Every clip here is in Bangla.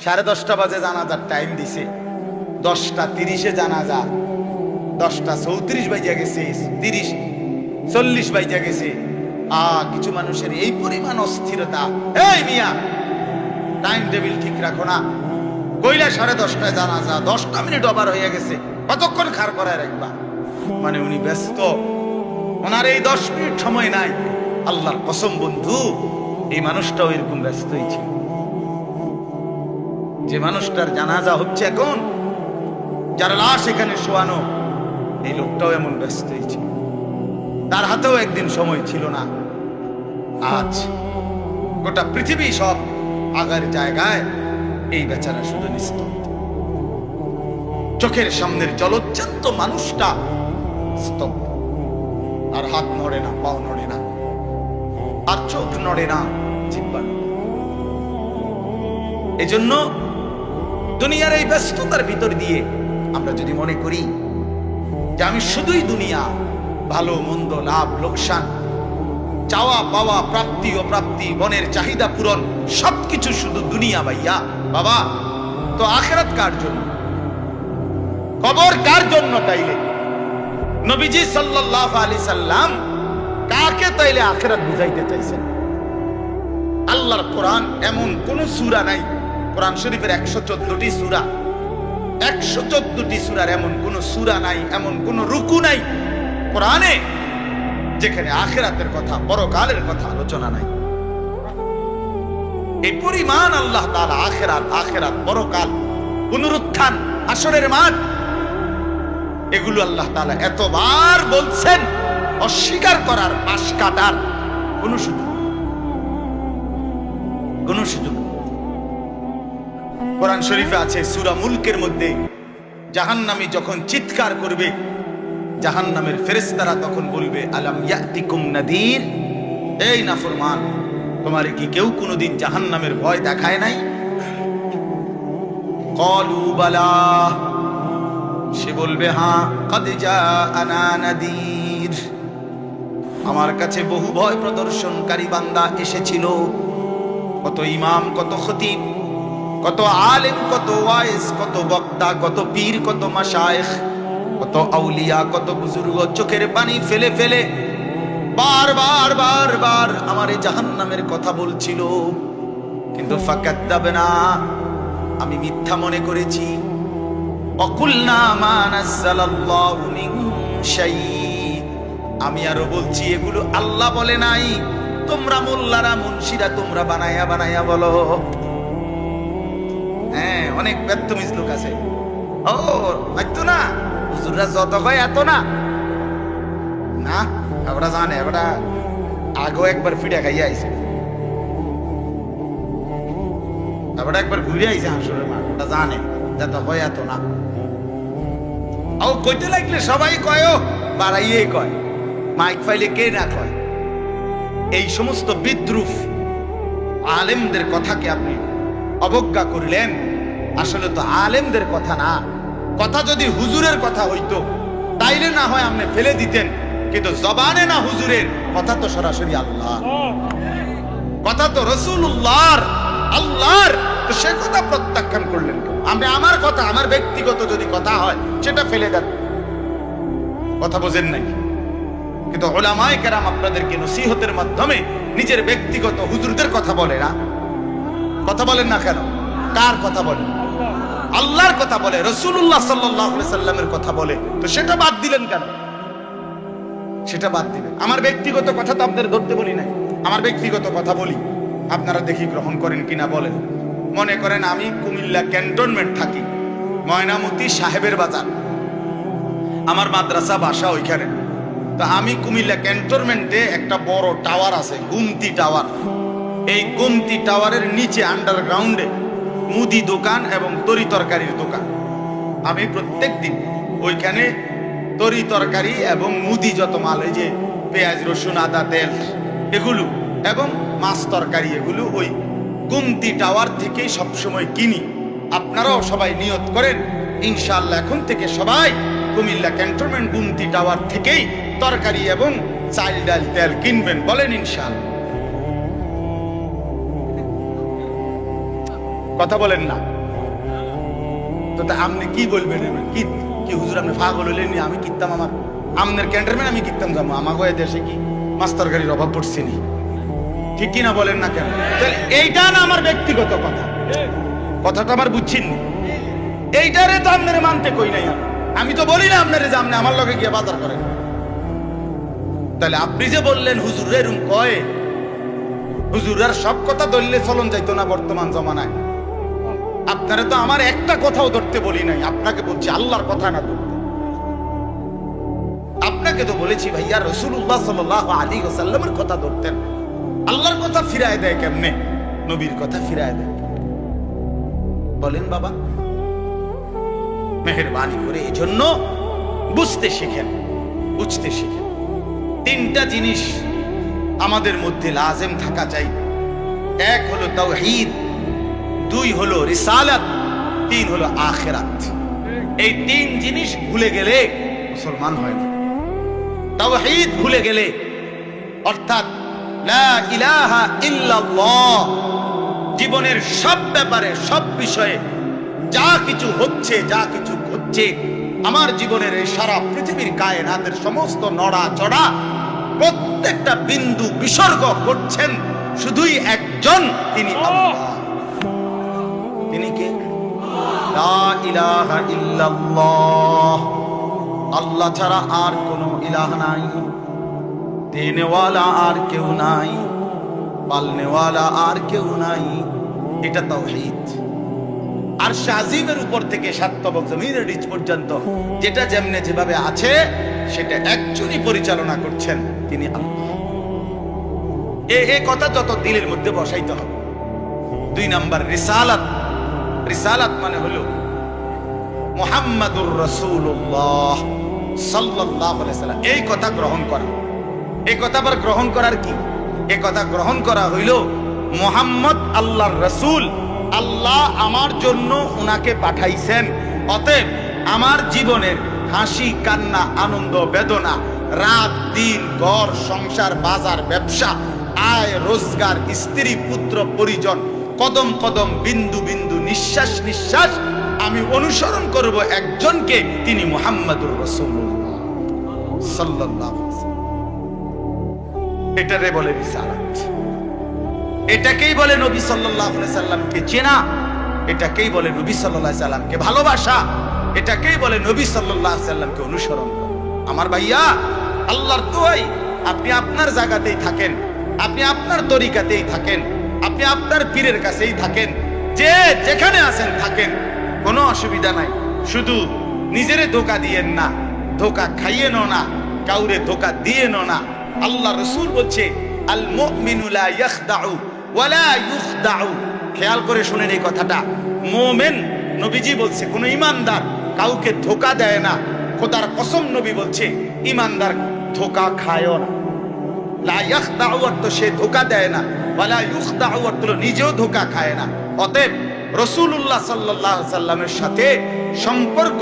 10:30 বাজে জানাজার টাইম দিছে, 10:30 জানাজা, 10:34 বাজে গেছে, 30:40 বাজে গেছে। কিছু মানুষের এই পরিমাণ অস্থিরতা। এই মিয়া, টাইম টেবিল ঠিক রাখো না। কইলা 10:30টায় জানাজা, 10টা মিনিট ওভার হয়ে গেছে, কতক্ষণ খাড় করায় রাখবা? মানে উনি ব্যস্ত, ওনার এই 10 মিনিট সময় নাই। আল্লাহর কসম বন্ধু, এই মানুষটাও এরকম ব্যস্তই ছিল। যে মানুষটার জানাজা হচ্ছে এখন, যার লাশ এখানে শোয়ানো, এই লোকটাও এমন ব্যস্তই ছিল। তার হাতেও একদিন সময় ছিল না। আজ গোটা পৃথিবী সব আগার জায়গায়, এই বেচারা শুধু নিস্তব্ধ। চোখের সামনের জলজ্জান্ত মানুষটা স্তব্ধ। আর হাত নড়ে না, পাও নড়ে না, আর চোখ নড়ে না, জিহ্বা নড়ে। এজন্য দুনিয়ার এই ব্যস্ততার ভিতর দিয়ে আমরা যদি মনে করি যে আমি শুধুই দুনিয়া, ভালো মন্দ, লাভ লোকসান, চাওয়া পাওয়া, প্রাপ্তি অপ্রাপ্তি, মনের চাহিদা পূরণ, সবকিছু শুধু দুনিয়া ভাইয়া, বাবা, তো আখিরাত কার জন্য? কবর কার জন্য? তাইলে নবীজি সাল্লাল্লাহু আলাইহি সাল্লাম কাকে তাইলে আখিরাত বুঝাইতে চাইছেন? আল্লাহর কোরআন এমন কোন সূরা নাই, কোরআন শরীফের 114টি সূরা, 114টি সূরার এমন কোন সূরা নাই, এমন কোন রুকু নাই কোরআনে যেখানে আখিরাতের কথা, পরকালের কথা আলোচনা নাই। এই পরিমাণ আল্লাহ তাআলা আখিরাত, আখিরাত, পরকাল, পুনরুত্থান, হাসরের মাঠ, এগুলো আল্লাহ তাআলা এতবার বলছেন, অস্বীকার করার, পাশ কাটার কোন সুযোগ, কোন সুযোগ। কোরআন শরীফে আছে সূরা মুলকের মধ্যে, জাহান্নামী যখন চিৎকার করবে, জাহান্নামের ফেরেশতারা তখন বলবে, আলাম ইয়াতিকুম নাদির, এই নাফরমান, তোমার কি কেউ কোনোদিন জাহান্নামের ভয় দেখায় নাই? ক্বালু বালা, সে বলবে, হ্যাঁ, ক্বাদ জাআনা নাদির, আমার কাছে বহু ভয় প্রদর্শনকারী বান্দা এসেছিল। কত ইমাম, কত খতিব, কত আলেম, কত ওয়াইজ, কত বক্তা, কত পীর, কত মাশায়েখ, কত আউলিয়া, কত বুজুর্গ চোখের পানি ফেলে ফেলে বারবার বারবার আমার এই জাহান্নামের কথা বলছিল, কিন্তু ফাকাদ্দাবনা, আমি মিথ্যা মনে করেছি। ওয়াকুলনা মা নাযালাল্লাহু মিন শাই, আমি আরো বলছি এগুলো আল্লাহ বলে নাই, তোমরা মোল্লারা, মুন্সিরা তোমরা বানায়া বানায়া বলো। হ্যাঁ, অনেক বেত্তমিজ লোক আছে, ও হয়তো না, হুজুররা যত কয় এত না, না ওরা জানে, ওরা আগেও একবার ফিডা খাইয়া আইছে, ওরা একবার ঘুরে আইছে হাসরের মাঠ, ওটা জানে যত কয় এত না। ও কইতে লাগলে সবাই কয়, বাড়াইয়ে কয়, মাইক ফাইলে কে না কয়। এই সমস্ত বিদ্রুপ আলেমদের কথাকে আপনি অবজ্ঞা করলেন। আসলে তো আলেমদের কথা না, কথা যদি হুজুরের কথা হইতো তাইলে না হয় আপনি ফেলে দিতেন, কিন্তু জবানে না হুজুরের কথা, তো সরাসরি আল্লাহ, কথা তো রাসূলুল্লাহর, আল্লাহর, তো সে কথা প্রত্যাখ্যান করলেন কেন? আপনি আমার কথা, আমার ব্যক্তিগত যদি কথা হয় সেটা ফেলে দেন, কথা বোঝেন নাই। কিন্তু উলামায়ে কেরাম আপনাদেরকে নসিহতের মাধ্যমে নিজের ব্যক্তিগত হুজুরদের কথা বলে না, কথা বলেন না কেন? কার কথা বলে? আল্লাহর কথা বলে, রাসূলুল্লাহ সাল্লাল্লাহু আলাইহি সাল্লামের কথা বলে, তো সেটা বাদ দিলেন কেন? সেটা বাদ দিলেন। আমার ব্যক্তিগত কথা তো আপনাদের ধরতে বলি নাই, আমার ব্যক্তিগত কথা বলি, আপনারা দেখি গ্রহণ করেন কিনা বলেন। মনে করেন আমি কুমিল্লা ক্যান্টনমেন্ট থাকি, ময়নামতি সাহেবের বাজার, আমার মাদ্রাসা বাসা ওইখানে। তো আমি কুমিল্লা ক্যান্টনমেন্টে একটা বড় টাওয়ার আছে, গুমতি টাওয়ার, এই গুমতি টাওয়ারের নিচে আন্ডারগ্রাউন্ডে মুদি দোকান এবং তরি তরকারির দোকান। আমি প্রত্যেক দিন ওইখানে তরি তরকারি এবং মুদি যত মাল, এই যে পেঁয়াজ, রসুন, আদা, তেল এগুলো এবং মাছ তরকারি, এগুলো ওই গুমতি টাওয়ার থেকেই সবসময় কিনি। আপনারাও সবাই নিয়ত করেন, ইনশাআল্লাহ এখন থেকে সবাই কুমিল্লা ক্যান্টনমেন্ট গুমতি টাওয়ার থেকেই তরকারি এবং চাল, ডাল, তেল কিনবেন, বলেন ইনশাআল্লাহ। কথা বলেন না তো। তা আপনি কি বলবেন? কি কি হুজুর আপনি পাগল হইলেন? আমি কিতাম আমার আমনের ক্যান্টারম্যান আমি কিতাম যাবো? আমাকে দেশে কি মাস্টার গাড়ির অভাব পড়ছে নি? ঠিক কিনা বলেন না কেন? এইটা না আমার ব্যক্তিগত কথা, কথাটা আমার বুঝছেন নি? এইটারে তো আপনারে মানতে কই নাই। আমি তো বলি না আপনারে যে আপনি আমার লগে গিয়ে বাজার করেন। তাহলে আপনি যে বললেন হুজুর এরকম কয়, হুজুরার সব কথা ধরলে চলন যাইতো না বর্তমান জমানায়। আপনারা তো আমার একটা কথাও ধরতে বলি নাই, আপনাকে বলছি আল্লাহর কথা না ধরতে। আপনাকে তো বলেছি ভাইয়া রাসূলুল্লাহ সাল্লাল্লাহু আলাইহি ওয়াসাল্লামের কথা ধরতেন। আল্লাহর কথা ফিরায় দেয় কেমনে? নবীর কথা ফিরায় দেয় বলেন বাবা। মেহেরবানি করে এজন্য বুঝতে শিখেন, বুঝতে শিখেন। তিনটা জিনিস আমাদের মধ্যে লাজেম থাকা চাই। এক হলো তাওহীদ, দুই হলো রিসালাত, তিন হলো আখিরাত। এই তিন জিনিস ভুলে গেলে মুসলমান হয় না। তাওহীদ ভুলে গেলে অর্থাৎ লা ইলাহা ইল্লাল্লাহ, জীবনের সব ব্যাপারে সব বিষয়ে যা কিছু হচ্ছে যা কিছু ঘটছে আমার জীবনের এই সারা পৃথিবীর কায়নাতের সমস্ত নড়া চড়া প্রত্যেকটা বিন্দু বিসর্গ করছেন শুধুই একজন, তিনি আল্লাহ। তিনি কে? লা ইলাহা ইল্লাল্লাহ, আল্লাহ ছাড়া আর কোনো ইলাহ নাই, দেনেওয়ালা আর কেউ নাই, পালনেওয়ালা আর কেউ নাই। এটা তাওহীদ। আর শাজিমের উপর থেকে সাতবক জমিনের নিচ পর্যন্ত যেটা যেমনে যেভাবে আছে সেটা একজনই পরিচালনা করছেন, তিনি আল্লাহ। এই কথা যত দিলের মধ্যে বসাইতে হবে। দুই নাম্বার রিসালাত। রিসালাত মানে হলো মুহাম্মাদুর রাসূলুল্লাহ সাল্লাল্লাহু আলাইহি ওয়াসাল্লাম, এই কথা গ্রহণ করা। এই কথা আবার গ্রহণ করার কি? এই কথা গ্রহণ করা হইল মুহাম্মদ আল্লাহর রাসূল, আল্লাহ আমার জন্য উনাকে পাঠাইছেন। অতএব আমার জীবনের হাসি কান্না আনন্দ বেদনা, রাত দিন, ঘর সংসার বাজার ব্যবসা, আয় রোজগার, স্ত্রী পুত্র পরিজন, কদম কদম বিন্দু বিন্দু নিঃশ্বাস নিঃশ্বাস আমি অনুসরণ করব একজনকে, তিনি মুহাম্মাদুর রাসূলুল্লাহ সাল্লাল্লাহু আলাইহি ওয়াসাল্লাম। এটারে বলে রিসালাত। এটাকেই বলে নবী সাল্লাল্লাহু আলাইহি সাল্লামকে চেনা, এটাকেই বলে নবী সাল্লাল্লাহু আলাইহি সাল্লামকে ভালোবাসা, এটাকেই বলে নবী সাল্লাল্লাহু আলাইহি সাল্লামকে অনুসরণ করা। আমার ভাইয়া, আল্লাহর দোয়াই আপনি আপনার জায়গাতেই থাকেন, আপনি আপনার তরিকাতেই থাকেন, আপনি আপনার পীরের কাছেই থাকেন, যে যেখানে আছেন থাকেন, কোনো অসুবিধা নাই। শুধু নিজেরে ধোঁকা দিয়েন না, ধোঁকা খাইয়েনও না, কাউরে ধোঁকা দিয়েনও না। আল্লাহ রাসূল বলছে আল মুমিনু লা ইয়াখদাউ ওয়ালা ইউখদাউ। খেয়াল করে শুনেন এই কথাটা। মুমিন, নবীজি বলছে, কোন ইমানদার কাউকে ধোঁকা দেয় না। খোদার কসম নবী বলছে ইমানদার ধোঁকা খায়ও না। লা ইয়াখদাউ অর্থ সে ধোঁকা দেয় না, ওয়ালা ইউখদাউ অর্থ নিজেও ধোঁকা খায় না। অতএব রাসূলুল্লাহ সাল্লাল্লাহু আলাইহি সাল্লামের সাথে সম্পর্ক,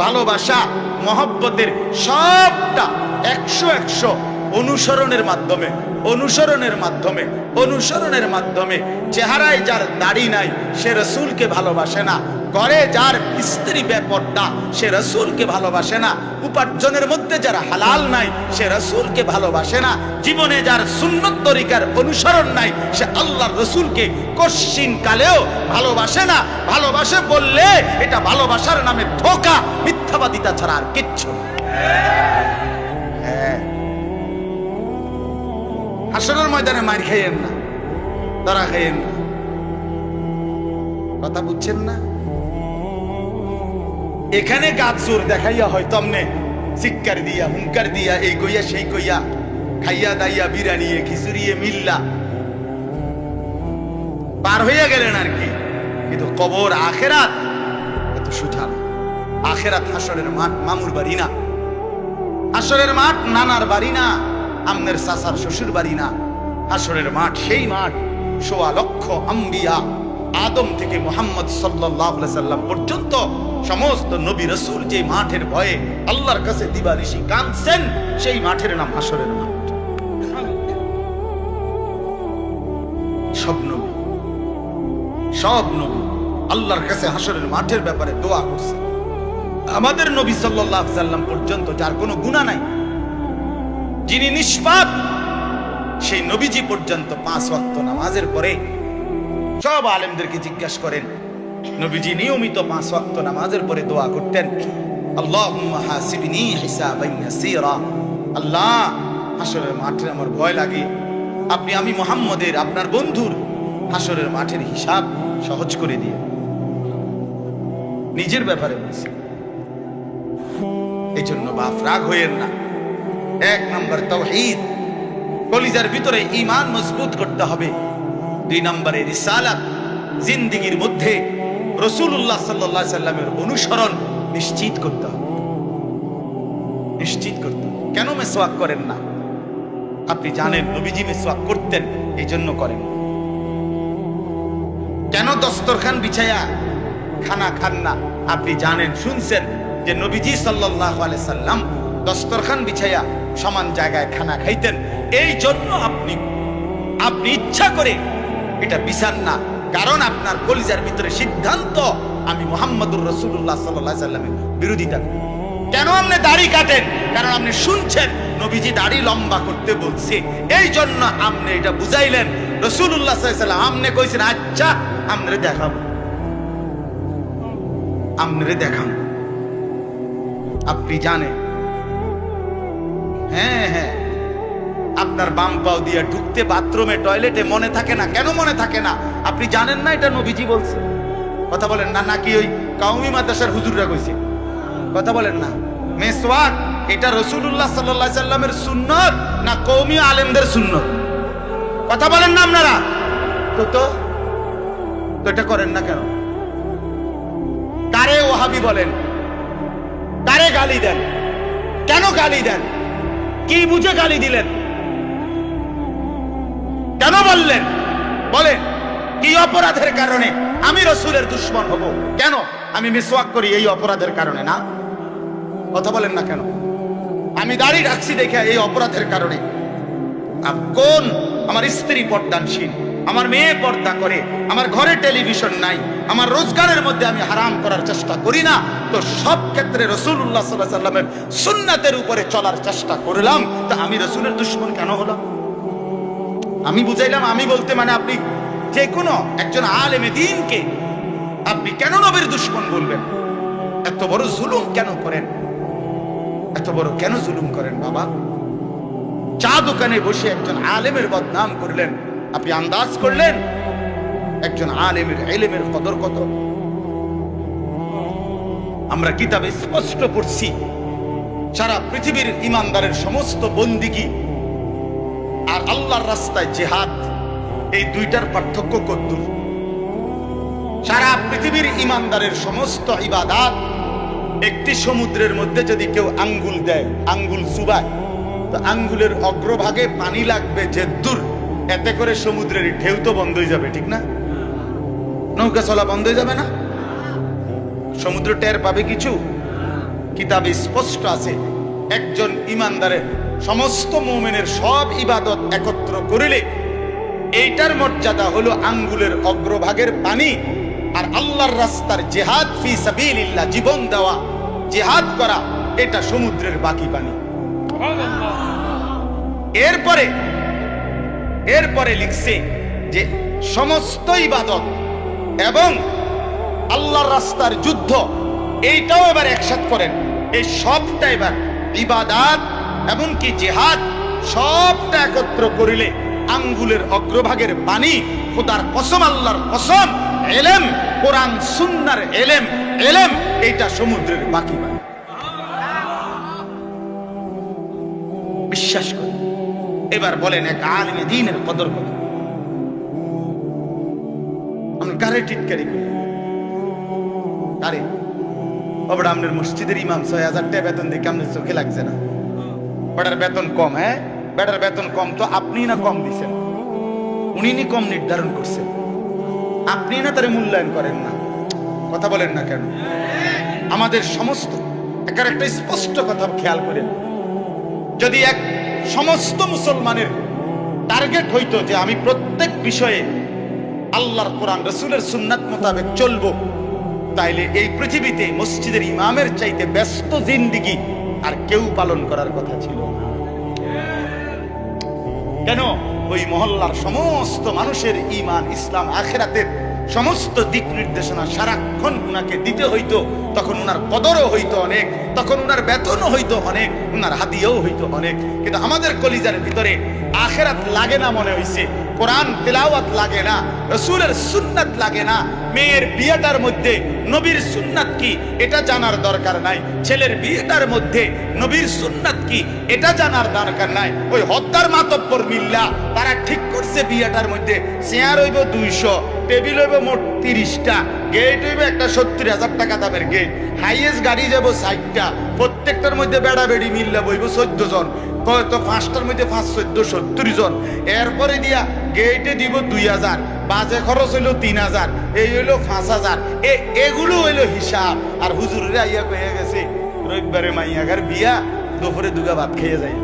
ভালোবাসা, মহব্বতের সবটা 100 অনুসরণের মাধ্যমে, অনুসরণের মাধ্যমে, অনুসরণের মাধ্যমে। চেহারায় যার দাড়ি নাই সে রাসূলকে ভালোবাসে না, ঘরে যার স্ত্রী বেপরদা সে রাসূলকে ভালোবাসে না, উপার্জনের মধ্যে যার হালাল নাই সে রাসূলকে ভালোবাসে না, জীবনে যার সুন্নত তরিকার অনুসরণ নাই সে আল্লাহর রাসূলকে কশিন কালেও ভালোবাসে না। ভালোবাসে বললে এটা ভালোবাসার নামে ধোঁকা, মিথ্যাবাদিতা ছাড়া আর কিচ্ছু না। হ্যাঁ, হাসরের ময়দানে মার খাইয়েন না, ধরা খাইয়েন না। কথা বুঝছেন না? এখানে গাছ জোর দেখাইয়া হয়তো আমনে চিৎকার দিয়া হুঙ্কার দিয়া এই কইয়া সেই কইয়া খাইয়া দাইয়া বিরানিয়ে খিচুড়িয়ে মিল্লা পার হইয়া গেলেন আর কি। কিন্তু কবর আখেরাত এত সুঠাম। আখেরাত হাসরের মাঠ মামুর বাড়ি না, হাসরের মাঠ নানার বাড়ি না, আমনের চাচার শ্বশুর বাড়ি না। হাসরের মাঠ সেই মাঠ ১৬ লক্ষ আম্বিয়া, আদম থেকে মুহাম্মদ সাল্লাল্লাহু আলাইহি সাল্লাম পর্যন্ত সমস্ত নবী রাসূল যে মাঠের ভয়ে আল্লাহর কাছে দিবানিশি কাঁদছেন, সেই মাঠের নাম হাসরের মাঠ। সব নবী, সব নবী আল্লাহর কাছে হাসরের মাঠের ব্যাপারে দোয়া করছে। আমাদের নবী সাল্লাল্লাহু আলাইহি সাল্লাম পর্যন্ত যার কোনো গুনাহ নাই, যিনি নিষ্পাপ, সেই নবীজি পর্যন্ত 5 ওয়াক্ত নামাজের পরে সব আলেমদেরকে জিজ্ঞাসা করেন, নবীজি নিয়মিত 5 ওয়াক্ত নামাজের পরে দোয়া করতেন, আল্লাহুম্মা হাসিবনি হিসাবান ইয়াসীরা। আল্লাহ, হাসরের মাঠে আমার ভয় লাগে, আমি মুহাম্মদের, আপনার বন্ধুর হাসরের মাঠের হিসাব সহজ করে দিয়ে। নিজের ব্যাপারে বলছি। এই জন্য বাপ রাগ হইয়েন না। 1 নম্বর তাওহীদ, কলিজার ভিতরে ঈমান মজবুত করতে হবে। 2 নম্বরে রিসালাত, জিন্দেগীর মধ্যে রাসূলুল্লাহ সাল্লাল্লাহু আলাইহি সাল্লামের অনুসরণ নিশ্চিত করতে হবে। নিশ্চিত করতে হবে। কেন মিসওয়াক করেন না? আপনি জানেন নবীজি মিসওয়াক করতেন, এই জন্য করেন। কেন দস্তরখান বিছায়া খানা খান না? আপনি জানেন, শুনছেন যে নবীজি সাল্লাল্লাহু আলাইহি সাল্লাম দস্তরখান বিছায়া সমান জায়গায় খানা খাইতেন, এই জন্য আপনি ইচ্ছা করে এটা বিছান না। কারণ আপনার কলিজার ভিতরে সিদ্ধান্ত, আমি মুহাম্মদুর রাসূলুল্লাহ সাল্লাল্লাহু আলাইহি সাল্লামের বিরোধিতা করি। কেন আপনি দাড়ি কাটেন? কারণ আপনি শুনছেন নবীজি দাড়ি লম্বা করতে বলছে, এই জন্য আপনি এটা বুঝাইলেন। রাসূলুল্লাহ সাল্লাল্লাহু আলাইহি সাল্লাম আপনি কইছেন, আচ্ছা আমরে দেখাবো, আমরে দেখাবো। আপনি জানেন, হ্যাঁ হ্যাঁ, আপনার বাম পাও দিয়ে ঢুকতে বাথরুমে, টয়লেটে মনে থাকে না। কেন মনে থাকে না? আপনি জানেন না এটা নবীজি বলছে। কথা বলেন না, নাকি ওই কওমি মাদ্রাসার হুজুররা কইছে? কথা বলেন না। মিসওয়াক এটা রাসূলুল্লাহ সাল্লাল্লাহু আলাইহি সাল্লামের সুন্নাত না কওমি আলেমদের সুন্নাত? কথা বলেন না আপনারা। তো এটা করেন না কেন? কারে ওয়াহাবি বলেন? কারে গালি দেন? কেন গালি দেন? কি বুঝে গালি দিলেন? কেন বললেন? বলেন, কি অপরাধের কারণে আমি রাসূলের দুশমন হব? কেন? আমি মিসওয়াক করি এই অপরাধের কারণে না? কথা বলেন না কেন? আমি দাড়ি রাখছি দেখে এই অপরাধের কারণে? কোন আমার স্ত্রী পর্দানশীল, আমার মেয়ে পর্দা করে, আমার ঘরে টেলিভিশন নাই, আমার রোজগারের মধ্যে আমি হারাম করার চেষ্টা করি না, তো সব ক্ষেত্রে রাসূলুল্লাহ সাল্লাল্লাহু আলাইহি সাল্লামের সুন্নাতের উপরে চলার চেষ্টা করলাম, তা আমি রাসূলের দুশমন কেন হলাম? আমি বুঝাইলাম, আমি বলতে মানে আপনি যে কোনো একজন আলেমে দ্বীনকে আপনি কেন নবীর দুশমন বলবেন? এত বড় জুলুম কেন করেন? এত বড় কেন জুলুম করেন বাবা? চা দোকানে বসে একজন আলেমের বদনাম করলেন, আপনি আন্দাজ করলেন একজন আলেমের ইলমের কদর কত? আমরা কিতাবে স্পষ্ট পড়ছি, সারা পৃথিবীর ইমানদারের সমস্ত বন্দিগি আর আল্লাহর রাস্তায় জিহাদ, এই দুইটার পার্থক্য কতদূর? সারা পৃথিবীর ইমানদারের সমস্ত ইবাদত, একটি সমুদ্রের মধ্যে যদি কেউ আঙ্গুল দেয়, আঙ্গুল চুবায়, তো আঙ্গুলের অগ্রভাগে পানি লাগবে যে দূর, এতে করে সমুদ্রের ঢেউ তো বন্ধ হয়ে যাবে, ঠিক না? নৌকা চলা বন্ধ হয়ে যাবে না? সমুদ্র টের পাবে কিছু? কিতাবে স্পষ্ট আছে, একজন ইমানদারের সমস্ত মুমিনের সব ইবাদত একত্র করিলে এইটার মর্যাদা হলো আঙ্গুলের অগ্রভাগের পানি। আর আল্লাহর রাস্তার জিহাদ ফি সাবিলিল্লাহ, জীবন দেওয়া, জিহাদ করা, এটা সমুদ্রের বাকি পানি। এরপরে লিখছে যে সমস্ত ইবাদত এবং আল্লাহর রাস্তার যুদ্ধ, এইটাও এবার একসাথে করেন। এই সবটা এবার ইবাদত এমনকি জিহাদ সবটা একত্র করিলে আঙ্গুলের অগ্রভাগের পানি, খোদার কসম, আল্লাহর কসম, ইলম, কোরআন সুন্নাহর ইলম, এইটা সমুদ্রের বাকি পানি। বিশ্বাস করি। এবার বলেন, এক আলেমে দ্বীনের কদর কত? আমি কারে টিটকারি করি? কারে? ওটা আপনার মসজিদের ইমাম ৬০০০ টাকা বেতন দিয়ে কেমন চোখে লাগছে না? বেটার বেতন কম। হ্যাঁ, বেটার বেতন কম তো আপনি না কম দিচ্ছেন? উনি নি কম নির্ধারণ করছেন, আপনি না তারে মূল্যায়ন করেন না। কথা বলেন না কেন? আমাদের সমস্ত একটা স্পষ্ট কথা খেয়াল করেন, যদি এক সমস্ত মুসলমানের টার্গেট হইতো যে আমি প্রত্যেক বিষয়ে আল্লাহর কোরআন রসুলের সুন্নাত মোতাবেক চলবো, তাইলে এই পৃথিবীতে মসজিদের ইমামের চাইতে ব্যস্ত জিন্দিগি আর কেউ পালন করার কথা ছিল না। কেন? ওই মহল্লার সমস্ত মানুষের ঈমান, ইসলাম, আখিরাতের সমস্ত দিক নির্দেশনা সারাক্ষণ উনাকে দিতে হইতো। তখন উনার কদরও হইতো অনেক, তখন উনার বেতনও হইতো অনেক, উনার হাদিয়াও হইতো অনেক। কিন্তু আমাদের কলিজার ভিতরে আখিরাত লাগে না মনে হইছে, কোরআন তেলাওয়াত লাগে না, রাসূলের সুন্নাত লাগে না। মেয়ের বিয়েটার মধ্যে নবীর সুন্নাত কি এটা জানার দরকার নাই, ছেলের বিয়েটার মধ্যে নবীর সুন্নাত কি এটা জানার দরকার নাই। ওই হদ্দার মাতব্বর মিল্লা তারা ঠিক করছে বিয়েটার মধ্যে চেয়ার হইব 200, টেবিল হইব মোট 30টা, গেট হইব একটা 70,000 টাকা দামের গেট, হাইয়েস্ট গাড়ি যাব 60টা, প্রত্যেকটার মধ্যে বেড়া বেড়ি মিল্লা বইব 14 জন, তো 5টার মধ্যে 5 14 70 জন। এরপরে দিয়া গেটে দিব 2000, বাজে খরচ হইল 3000, এই হইলো 5000। এগুলো হইলো হিসাব। আর হুজুরের আইয়া কয়ে গেছে রবিবারে মাইয়াগার বিয়া, দুপুরে দুগা ভাত খেয়ে যায়।